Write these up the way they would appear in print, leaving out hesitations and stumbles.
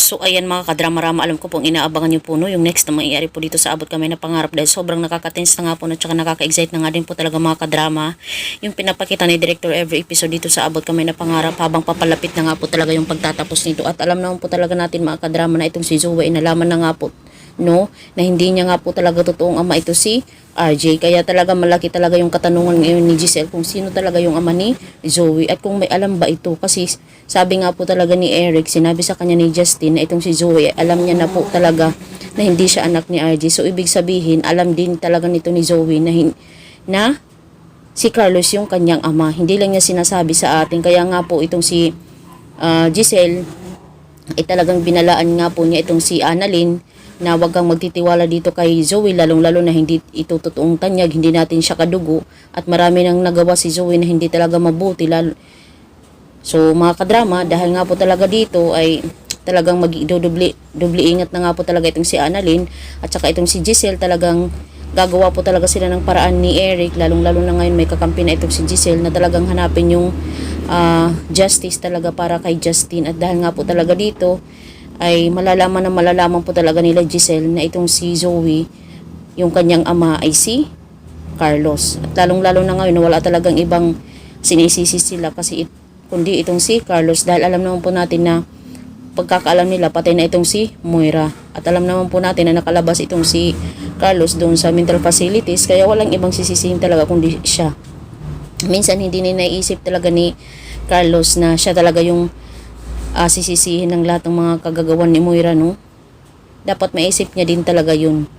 So ayan mga kadrama-rama, alam ko pong inaabangan nyo po no, yung next na mangyayari po dito sa Abot Kami na Pangarap dahil sobrang nakaka-tense na nga po at saka nakaka-excite na nga din po talaga mga kadrama yung pinapakita ni Director every episode dito sa Abot Kami na Pangarap habang papalapit na nga po talaga yung pagtatapos nito. At alam naman po talaga natin mga kadrama na itong si Zoe, nalaman na nga po no, na hindi niya nga po talaga totoong ama ito si RJ. Kaya talaga malaki talaga yung katanungan ngayon ni Giselle kung sino talaga yung ama ni Zoe at kung may alam ba ito. Kasi sabi nga po talaga ni Eric, sinabi sa kanya ni Justin na itong si Zoe, alam niya na po talaga na hindi siya anak ni RJ. So ibig sabihin, alam din talaga nito ni Zoe na si Carlos yung kanyang ama. Hindi lang niya sinasabi sa atin. Kaya nga po itong si Giselle ay talagang binalaan nga po niya itong si Annalyn na wag kang magtitiwala dito kay Zoe, lalong-lalo na hindi ito totoong tanyag, hindi natin siya kadugo at marami nang nagawa si Zoe na hindi talaga mabuti. So mga kadrama, dahil nga po talaga dito ay talagang mag-doble ingat na nga po talaga itong si Annalyn at saka itong si Giselle, talagang gagawa po talaga sila ng paraan ni Eric, lalong-lalo na ngayon may kakampi na itong si Giselle na talagang hanapin yung justice talaga para kay Justin. At dahil nga po talaga dito ay malalaman po talaga nila Giselle na itong si Zoe, yung kanyang ama ay si Carlos. At lalong-lalo na ngayon wala talagang ibang sinisisi sila kundi itong si Carlos, dahil alam naman po natin na pagkakaalam nila patay na itong si Moira. At alam naman po natin na nakalabas itong si Carlos doon sa mental facilities, kaya walang ibang sisisihin talaga kundi siya. Minsan hindi na naisip talaga ni Carlos na siya talaga yung sisisihin ng lahat ng mga kagagawan ni Moira, no? Dapat maisip niya din talaga yun.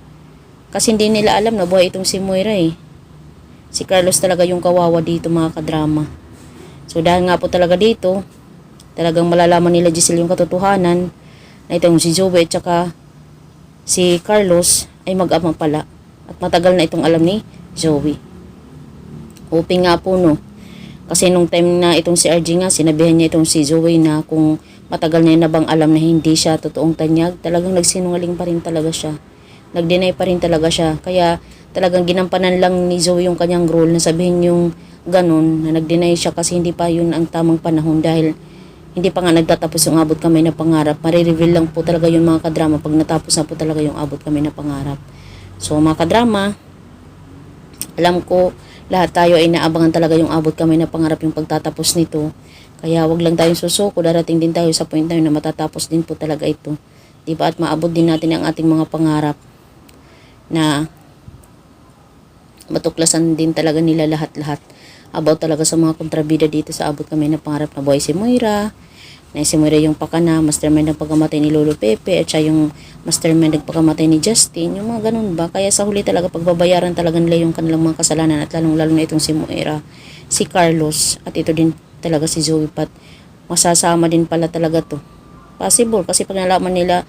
Kasi hindi nila alam na buhay itong si Moira eh. Si Carlos talaga yung kawawa dito mga kadrama. So dahil nga po talaga dito, talagang malalaman nila Giselle yung katotohanan na itong si Zoe at saka si Carlos ay mag-ama pala. At matagal na itong alam ni Zoe. Hoping nga po no. Kasi nung time na itong si RJ nga, sinabihan niya itong si Zoe na kung matagal na yun na bang alam na hindi siya totoong tanyag, talagang nagsinungaling pa rin talaga siya. Nag-deny pa rin talaga siya. Kaya talagang ginampanan lang ni Zoe yung kanyang role na sabihin yung ganun, na nag-deny siya kasi hindi pa yun ang tamang panahon dahil hindi pa nga nagtatapos yung Abot Kami na Pangarap. Marireveal lang po talaga yung mga kadrama pag natapos na po talaga yung Abot Kami na Pangarap. So mga kadrama, alam ko lahat tayo ay naabangan talaga yung Abot Kami na Pangarap, yung pagtatapos nito. Kaya wag lang tayong susuko, darating din tayo sa point na matatapos din po talaga ito. Diba? At maabot din natin ang ating mga pangarap na matuklasan din talaga nila lahat-lahat about talaga sa mga kontrabida dito sa Abot Kami na Pangarap na buhay si Moira, na si Moira yung pakana, mastermind ng pagkamatay ni Lolo Pepe, at siya yung mastermind ng pagkamatay ni Justin, yung mga ganun ba. Kaya sa huli talaga pagbabayaran talaga nila yung kanilang mga kasalanan at lalong-lalo na itong si Moira, si Carlos, at ito din talaga si Zoe Pat. Masasama din pala talaga to. Possible kasi pag nalaman nila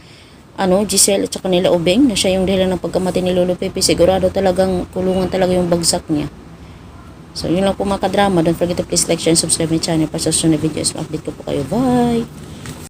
Giselle at saka nila Obeng na siya yung dahilan ng pagkamatay ni Lolo Pepe, sigurado talagang kulungan talaga yung bagsak niya. So yun lang po mga kadrama. Don't forget to please like, share, and subscribe my channel para sa susunod videos. Ma-update ko po kayo. Bye!